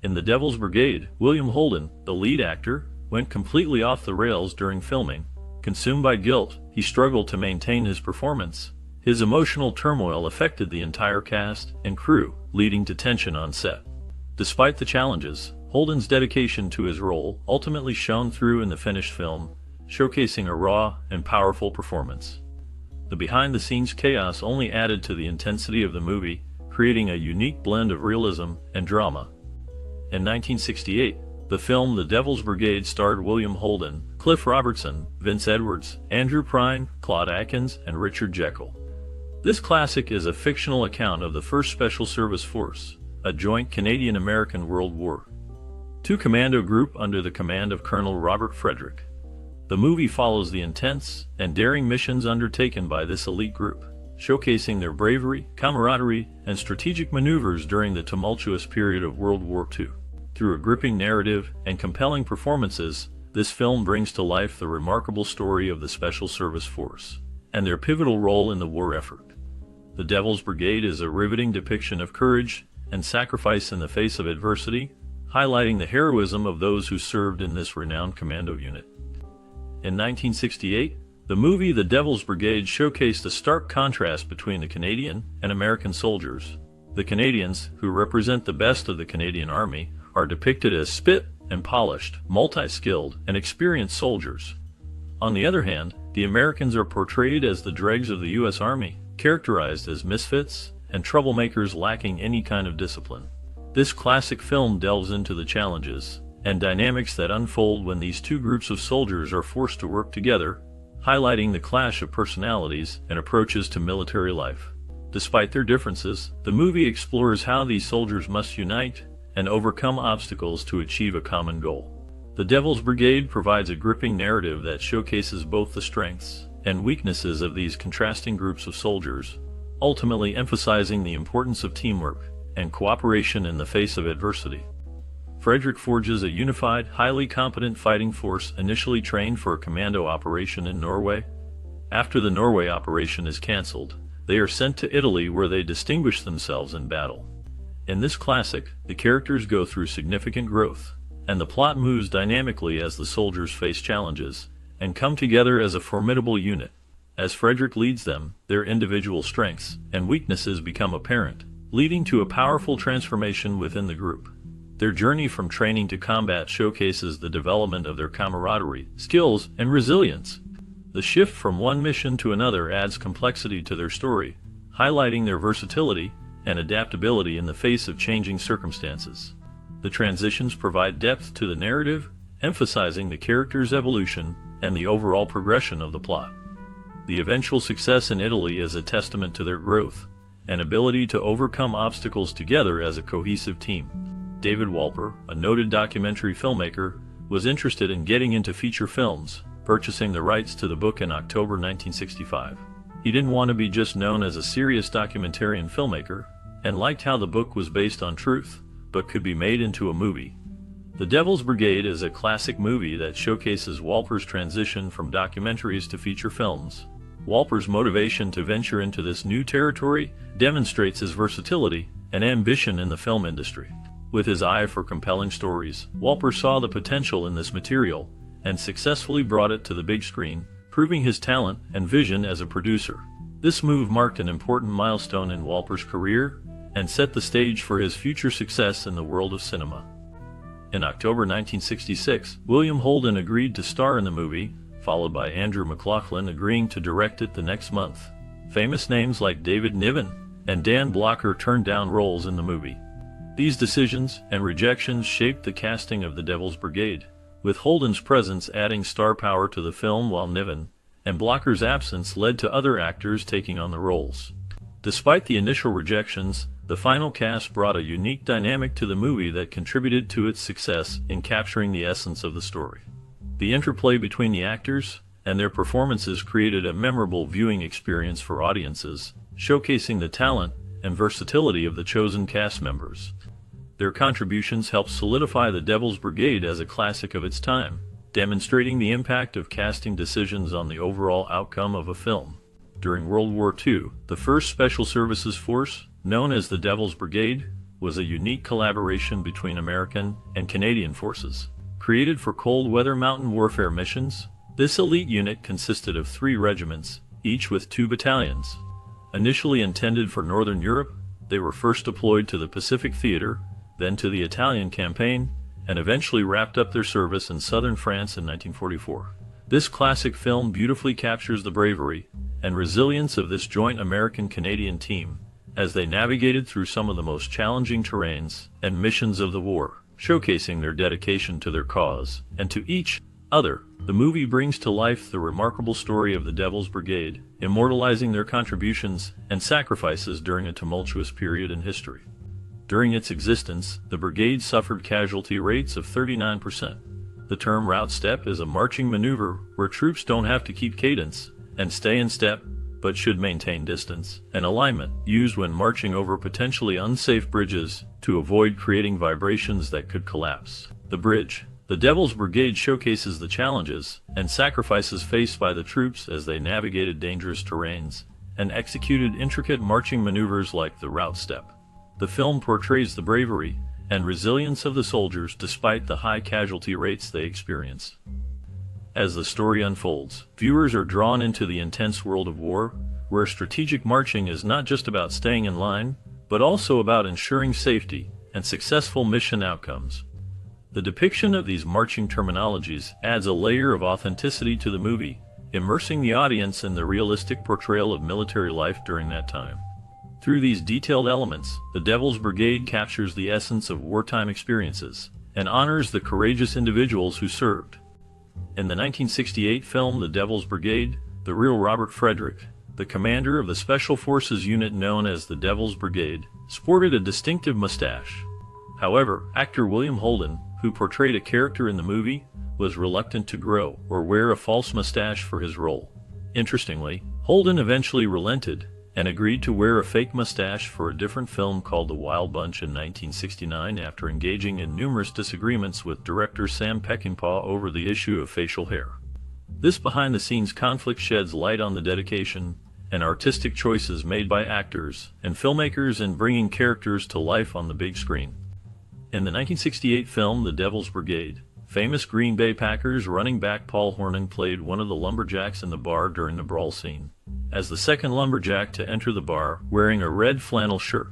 In The Devil's Brigade, William Holden, the lead actor, went completely off the rails during filming. Consumed by guilt, he struggled to maintain his performance. His emotional turmoil affected the entire cast and crew, leading to tension on set. Despite the challenges, Holden's dedication to his role ultimately shone through in the finished film, showcasing a raw and powerful performance. The behind-the-scenes chaos only added to the intensity of the movie, creating a unique blend of realism and drama. In 1968, the film The Devil's Brigade starred William Holden, Cliff Robertson, Vince Edwards, Andrew Prine, Claude Akins, and Richard Jekyll. This classic is a fictional account of the 1st Special Service Force, a joint Canadian-American World War II commando group under the command of Colonel Robert Frederick. The movie follows the intense and daring missions undertaken by this elite group, showcasing their bravery, camaraderie, and strategic maneuvers during the tumultuous period of World War II. Through a gripping narrative and compelling performances, this film brings to life the remarkable story of the Special Service Force and their pivotal role in the war effort. The Devil's Brigade is a riveting depiction of courage and sacrifice in the face of adversity, highlighting the heroism of those who served in this renowned commando unit. In 1968, the movie The Devil's Brigade showcased a stark contrast between the Canadian and American soldiers. The Canadians, who represent the best of the Canadian Army, are depicted as spit and polished, multi-skilled, and experienced soldiers. On the other hand, the Americans are portrayed as the dregs of the U.S. Army, characterized as misfits and troublemakers lacking any kind of discipline. This classic film delves into the challenges and dynamics that unfold when these two groups of soldiers are forced to work together, highlighting the clash of personalities and approaches to military life. Despite their differences, the movie explores how these soldiers must unite and overcome obstacles to achieve a common goal. The Devil's Brigade provides a gripping narrative that showcases both the strengths and weaknesses of these contrasting groups of soldiers, ultimately emphasizing the importance of teamwork and cooperation in the face of adversity. Frederick forges a unified, highly competent fighting force initially trained for a commando operation in Norway. After the Norway operation is cancelled, they are sent to Italy where they distinguish themselves in battle. In this classic, the characters go through significant growth, and the plot moves dynamically as the soldiers face challenges and come together as a formidable unit. As Frederick leads them, their individual strengths and weaknesses become apparent, leading to a powerful transformation within the group. Their journey from training to combat showcases the development of their camaraderie, skills, and resilience. The shift from one mission to another adds complexity to their story, highlighting their versatility and adaptability in the face of changing circumstances. The transitions provide depth to the narrative, emphasizing the characters' evolution and the overall progression of the plot. The eventual success in Italy is a testament to their growth and ability to overcome obstacles together as a cohesive team. David Walper, a noted documentary filmmaker, was interested in getting into feature films, purchasing the rights to the book in October 1965. He didn't want to be just known as a serious documentarian filmmaker, and liked how the book was based on truth, but could be made into a movie. The Devil's Brigade is a classic movie that showcases Walper's transition from documentaries to feature films. Walper's motivation to venture into this new territory demonstrates his versatility and ambition in the film industry. With his eye for compelling stories, Walper saw the potential in this material and successfully brought it to the big screen, proving his talent and vision as a producer. This move marked an important milestone in Walper's career and set the stage for his future success in the world of cinema. In October 1966, William Holden agreed to star in the movie, followed by Andrew McLaughlin agreeing to direct it the next month. Famous names like David Niven and Dan Blocker turned down roles in the movie. These decisions and rejections shaped the casting of The Devil's Brigade, with Holden's presence adding star power to the film while Niven and Blocker's absence led to other actors taking on the roles. Despite the initial rejections, the final cast brought a unique dynamic to the movie that contributed to its success in capturing the essence of the story. The interplay between the actors and their performances created a memorable viewing experience for audiences, showcasing the talent and versatility of the chosen cast members. Their contributions helped solidify The Devil's Brigade as a classic of its time, demonstrating the impact of casting decisions on the overall outcome of a film. During World War II, the 1st Special Services Force, known as the Devil's Brigade, was a unique collaboration between American and Canadian forces. Created for cold weather mountain warfare missions, this elite unit consisted of 3 regiments, each with 2 battalions. Initially intended for Northern Europe, they were first deployed to the Pacific Theater, then to the Italian campaign, and eventually wrapped up their service in southern France in 1944. This classic film beautifully captures the bravery and resilience of this joint American-Canadian team as they navigated through some of the most challenging terrains and missions of the war, showcasing their dedication to their cause and to each other. The movie brings to life the remarkable story of the Devil's Brigade, immortalizing their contributions and sacrifices during a tumultuous period in history. During its existence, the brigade suffered casualty rates of 39%. The term route step is a marching maneuver where troops don't have to keep cadence and stay in step, but should maintain distance and alignment, used when marching over potentially unsafe bridges to avoid creating vibrations that could collapse the bridge. The Devil's Brigade showcases the challenges and sacrifices faced by the troops as they navigated dangerous terrains and executed intricate marching maneuvers like the route step. The film portrays the bravery and resilience of the soldiers despite the high casualty rates they experience. As the story unfolds, viewers are drawn into the intense world of war, where strategic marching is not just about staying in line, but also about ensuring safety and successful mission outcomes. The depiction of these marching terminologies adds a layer of authenticity to the movie, immersing the audience in the realistic portrayal of military life during that time. Through these detailed elements, the Devil's Brigade captures the essence of wartime experiences and honors the courageous individuals who served. In the 1968 film The Devil's Brigade, the real Robert Frederick, the commander of the Special Forces unit known as the Devil's Brigade, sported a distinctive mustache. However, actor William Holden, who portrayed a character in the movie, was reluctant to grow or wear a false mustache for his role. Interestingly, Holden eventually relented and agreed to wear a fake mustache for a different film called The Wild Bunch in 1969 after engaging in numerous disagreements with director Sam Peckinpah over the issue of facial hair. This behind-the-scenes conflict sheds light on the dedication and artistic choices made by actors and filmmakers in bringing characters to life on the big screen. In the 1968 film The Devil's Brigade, famous Green Bay Packers running back Paul Hornung played one of the lumberjacks in the bar during the brawl scene, as the second lumberjack to enter the bar wearing a red flannel shirt.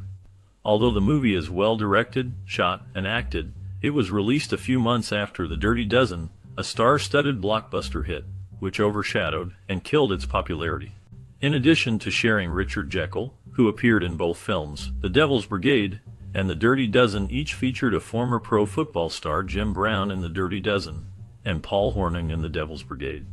Although the movie is well directed, shot, and acted, it was released a few months after The Dirty Dozen, a star-studded blockbuster hit, which overshadowed and killed its popularity. In addition to sharing Richard Jekyll, who appeared in both films, The Devil's Brigade and The Dirty Dozen each featured a former pro football star, Jim Brown in The Dirty Dozen, and Paul Hornung in The Devil's Brigade.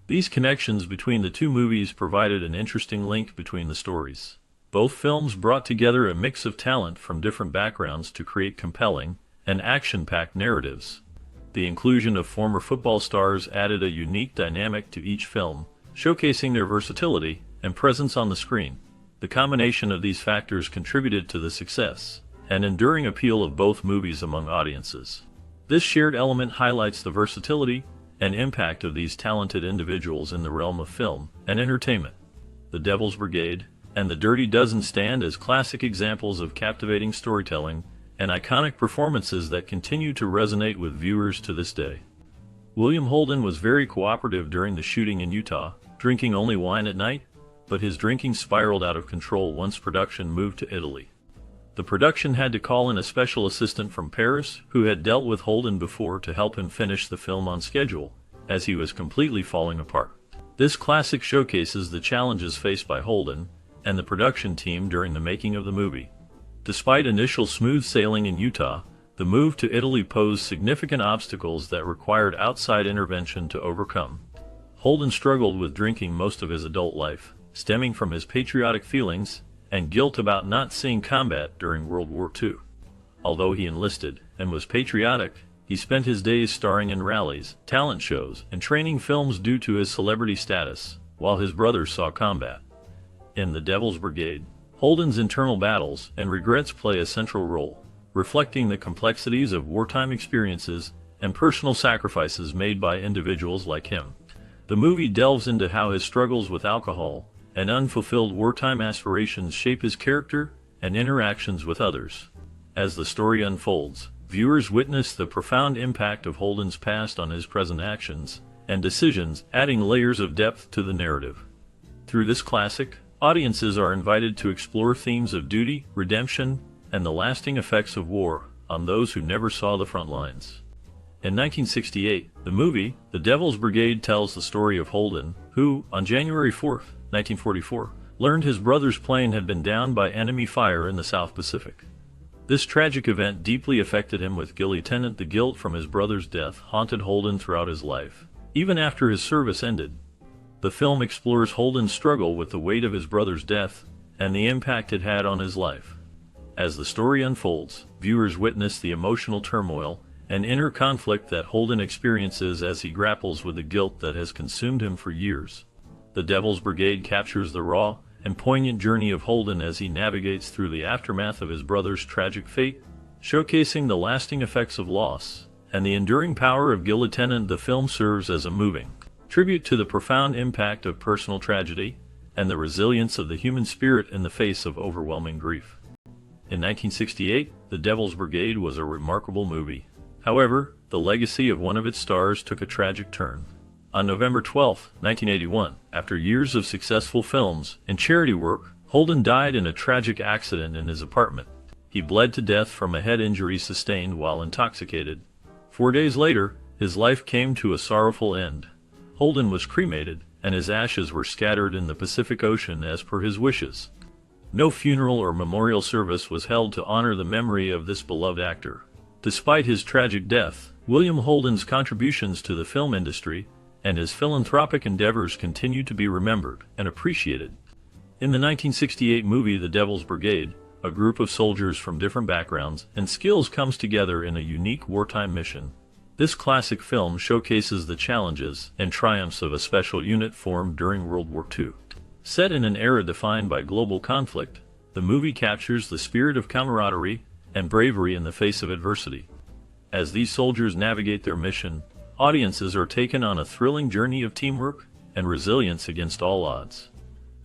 These connections between the two movies provided an interesting link between the stories. Both films brought together a mix of talent from different backgrounds to create compelling and action-packed narratives. The inclusion of former football stars added a unique dynamic to each film, showcasing their versatility and presence on the screen. The combination of these factors contributed to the success and enduring appeal of both movies among audiences. This shared element highlights the versatility and impact of these talented individuals in the realm of film and entertainment. The Devil's Brigade and The Dirty Dozen stand as classic examples of captivating storytelling and iconic performances that continue to resonate with viewers to this day. William Holden was very cooperative during the shooting in Utah, drinking only wine at night, but his drinking spiraled out of control once production moved to Italy. The production had to call in a special assistant from Paris who had dealt with Holden before to help him finish the film on schedule, as he was completely falling apart. This classic showcases the challenges faced by Holden and the production team during the making of the movie. Despite initial smooth sailing in Utah, the move to Italy posed significant obstacles that required outside intervention to overcome. Holden struggled with drinking most of his adult life, stemming from his patriotic feelings and guilt about not seeing combat during World War II. Although he enlisted and was patriotic, he spent his days starring in rallies, talent shows, and training films due to his celebrity status, while his brothers saw combat. In The Devil's Brigade, Holden's internal battles and regrets play a central role, reflecting the complexities of wartime experiences and personal sacrifices made by individuals like him. The movie delves into how his struggles with alcohol and unfulfilled wartime aspirations shape his character and interactions with others. As the story unfolds, viewers witness the profound impact of Holden's past on his present actions and decisions, adding layers of depth to the narrative. Through this classic, audiences are invited to explore themes of duty, redemption, and the lasting effects of war on those who never saw the front lines. In 1968, the movie, The Devil's Brigade, tells the story of Holden, who, on January 4, 1944, learned his brother's plane had been downed by enemy fire in the South Pacific. This tragic event deeply affected him with Lieutenant. The guilt from his brother's death haunted Holden throughout his life, even after his service ended. The film explores Holden's struggle with the weight of his brother's death and the impact it had on his life. As the story unfolds, viewers witness the emotional turmoil and inner conflict that Holden experiences as he grapples with the guilt that has consumed him for years. The Devil's Brigade captures the raw and poignant journey of Holden as he navigates through the aftermath of his brother's tragic fate, showcasing the lasting effects of loss and the enduring power of Lieutenant. The film serves as a moving tribute to the profound impact of personal tragedy and the resilience of the human spirit in the face of overwhelming grief. In 1968, The Devil's Brigade was a remarkable movie. However, the legacy of one of its stars took a tragic turn. On November 12, 1981, after years of successful films and charity work, Holden died in a tragic accident in his apartment. He bled to death from a head injury sustained while intoxicated. 4 days later, his life came to a sorrowful end. Holden was cremated, and his ashes were scattered in the Pacific Ocean as per his wishes. No funeral or memorial service was held to honor the memory of this beloved actor. Despite his tragic death, William Holden's contributions to the film industry and his philanthropic endeavors continue to be remembered and appreciated. In the 1968 movie The Devil's Brigade, a group of soldiers from different backgrounds and skills comes together in a unique wartime mission. This classic film showcases the challenges and triumphs of a special unit formed during World War II. Set in an era defined by global conflict, the movie captures the spirit of camaraderie and bravery in the face of adversity. As these soldiers navigate their mission, audiences are taken on a thrilling journey of teamwork and resilience against all odds.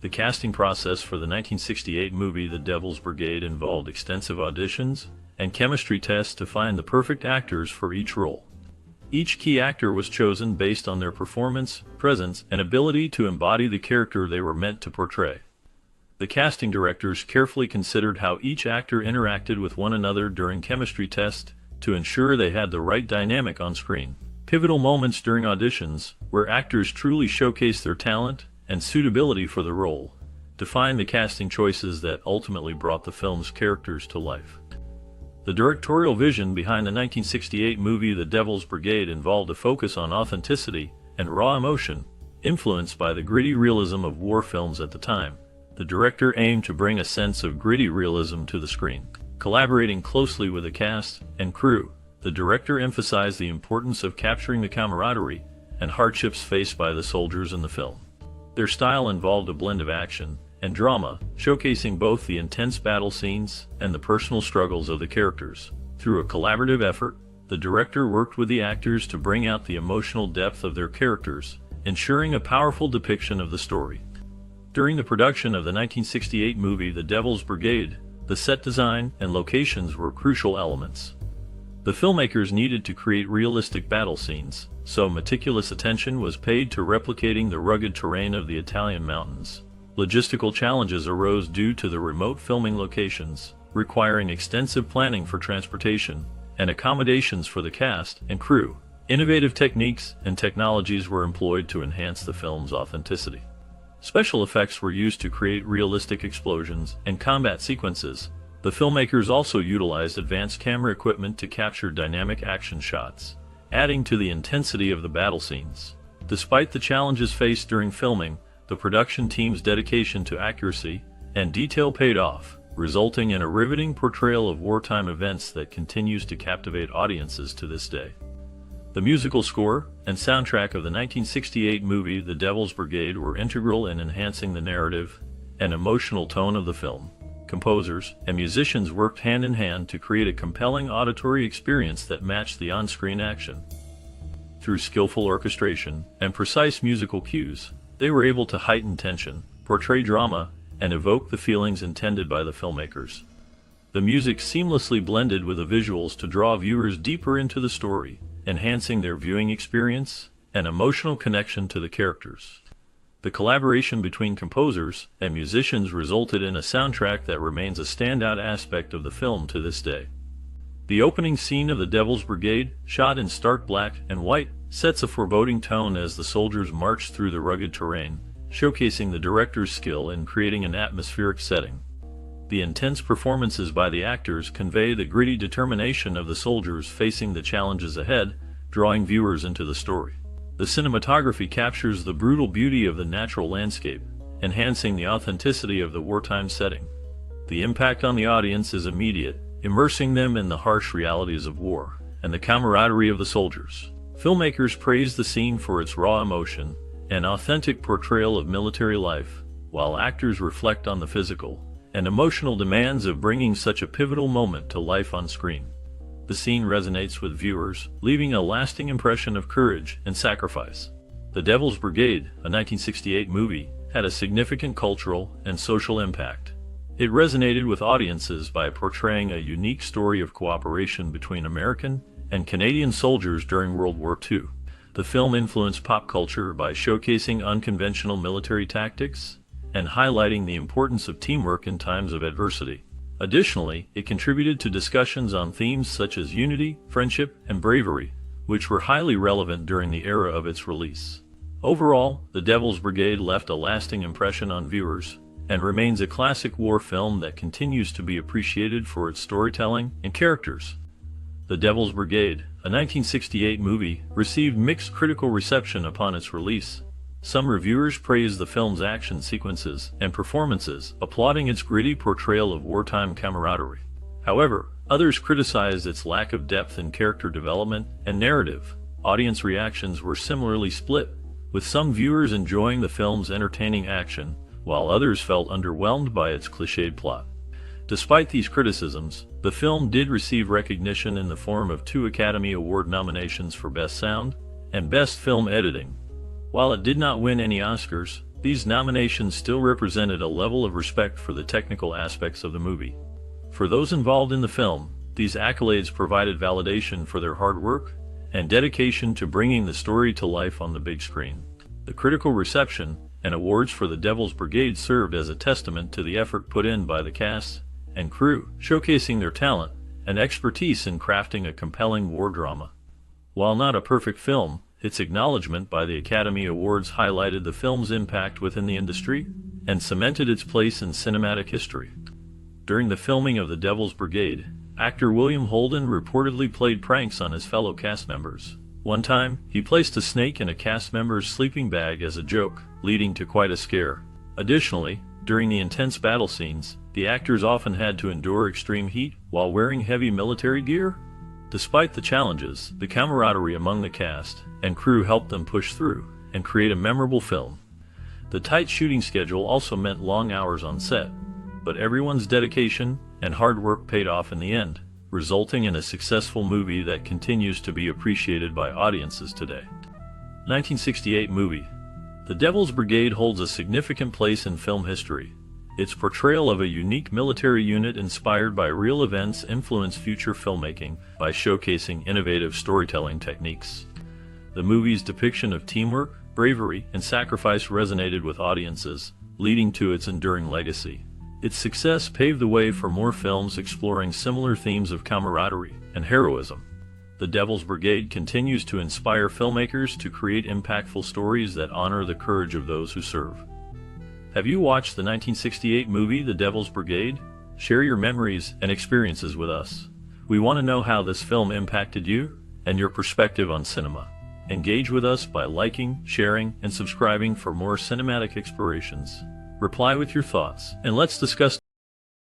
The casting process for the 1968 movie The Devil's Brigade involved extensive auditions and chemistry tests to find the perfect actors for each role. Each key actor was chosen based on their performance, presence, and ability to embody the character they were meant to portray. The casting directors carefully considered how each actor interacted with one another during chemistry tests to ensure they had the right dynamic on screen. Pivotal moments during auditions, where actors truly showcased their talent and suitability for the role, defined the casting choices that ultimately brought the film's characters to life. The directorial vision behind the 1968 movie The Devil's Brigade involved a focus on authenticity and raw emotion, influenced by the gritty realism of war films at the time. The director aimed to bring a sense of gritty realism to the screen. Collaborating closely with the cast and crew, the director emphasized the importance of capturing the camaraderie and hardships faced by the soldiers in the film. Their style involved a blend of action and drama, showcasing both the intense battle scenes and the personal struggles of the characters. Through a collaborative effort, the director worked with the actors to bring out the emotional depth of their characters, ensuring a powerful depiction of the story. During the production of the 1968 movie The Devil's Brigade, the set design and locations were crucial elements. The filmmakers needed to create realistic battle scenes, so meticulous attention was paid to replicating the rugged terrain of the Italian mountains. Logistical challenges arose due to the remote filming locations, requiring extensive planning for transportation and accommodations for the cast and crew. Innovative techniques and technologies were employed to enhance the film's authenticity. Special effects were used to create realistic explosions and combat sequences. The filmmakers also utilized advanced camera equipment to capture dynamic action shots, adding to the intensity of the battle scenes. Despite the challenges faced during filming, the production team's dedication to accuracy and detail paid off, resulting in a riveting portrayal of wartime events that continues to captivate audiences to this day. The musical score and soundtrack of the 1968 movie The Devil's Brigade were integral in enhancing the narrative and emotional tone of the film. Composers and musicians worked hand in hand to create a compelling auditory experience that matched the on-screen action. Through skillful orchestration and precise musical cues, they were able to heighten tension, portray drama, and evoke the feelings intended by the filmmakers. The music seamlessly blended with the visuals to draw viewers deeper into the story, enhancing their viewing experience and emotional connection to the characters. The collaboration between composers and musicians resulted in a soundtrack that remains a standout aspect of the film to this day. The opening scene of the Devil's Brigade, shot in stark black and white, sets a foreboding tone as the soldiers march through the rugged terrain, showcasing the director's skill in creating an atmospheric setting. The intense performances by the actors convey the gritty determination of the soldiers facing the challenges ahead, drawing viewers into the story. The cinematography captures the brutal beauty of the natural landscape, enhancing the authenticity of the wartime setting. The impact on the audience is immediate, immersing them in the harsh realities of war and the camaraderie of the soldiers. Filmmakers praise the scene for its raw emotion and authentic portrayal of military life, while actors reflect on the physical and emotional demands of bringing such a pivotal moment to life on screen. The scene resonates with viewers, leaving a lasting impression of courage and sacrifice. The Devil's Brigade, a 1968 movie, had a significant cultural and social impact. It resonated with audiences by portraying a unique story of cooperation between American and Canadian soldiers during World War II. The film influenced pop culture by showcasing unconventional military tactics and highlighting the importance of teamwork in times of adversity. Additionally, it contributed to discussions on themes such as unity, friendship, and bravery, which were highly relevant during the era of its release. Overall, The Devil's Brigade left a lasting impression on viewers and remains a classic war film that continues to be appreciated for its storytelling and characters. The Devil's Brigade, a 1968 movie, received mixed critical reception upon its release. Some reviewers praised the film's action sequences and performances, applauding its gritty portrayal of wartime camaraderie. However, others criticized its lack of depth in character development and narrative. Audience reactions were similarly split, with some viewers enjoying the film's entertaining action, while others felt underwhelmed by its cliched plot. Despite these criticisms, the film did receive recognition in the form of 2 Academy Award nominations for Best Sound and Best Film Editing. While it did not win any Oscars, these nominations still represented a level of respect for the technical aspects of the movie. For those involved in the film, these accolades provided validation for their hard work and dedication to bringing the story to life on the big screen. The critical reception and awards for The Devil's Brigade served as a testament to the effort put in by the cast and crew, showcasing their talent and expertise in crafting a compelling war drama. While not a perfect film, its acknowledgement by the Academy Awards highlighted the film's impact within the industry and cemented its place in cinematic history. During the filming of The Devil's Brigade, actor William Holden reportedly played pranks on his fellow cast members. One time, he placed a snake in a cast member's sleeping bag as a joke, leading to quite a scare. Additionally, during the intense battle scenes, the actors often had to endure extreme heat while wearing heavy military gear. Despite the challenges, the camaraderie among the cast and crew helped them push through and create a memorable film. The tight shooting schedule also meant long hours on set, but everyone's dedication and hard work paid off in the end, resulting in a successful movie that continues to be appreciated by audiences today. 1968 movie. The Devil's Brigade holds a significant place in film history. Its portrayal of a unique military unit inspired by real events influenced future filmmaking by showcasing innovative storytelling techniques. The movie's depiction of teamwork, bravery, and sacrifice resonated with audiences, leading to its enduring legacy. Its success paved the way for more films exploring similar themes of camaraderie and heroism. The Devil's Brigade continues to inspire filmmakers to create impactful stories that honor the courage of those who serve. Have you watched the 1968 movie The Devil's Brigade? Share your memories and experiences with us. We want to know how this film impacted you and your perspective on cinema. Engage with us by liking, sharing, and subscribing for more cinematic explorations. Reply with your thoughts, and let's discuss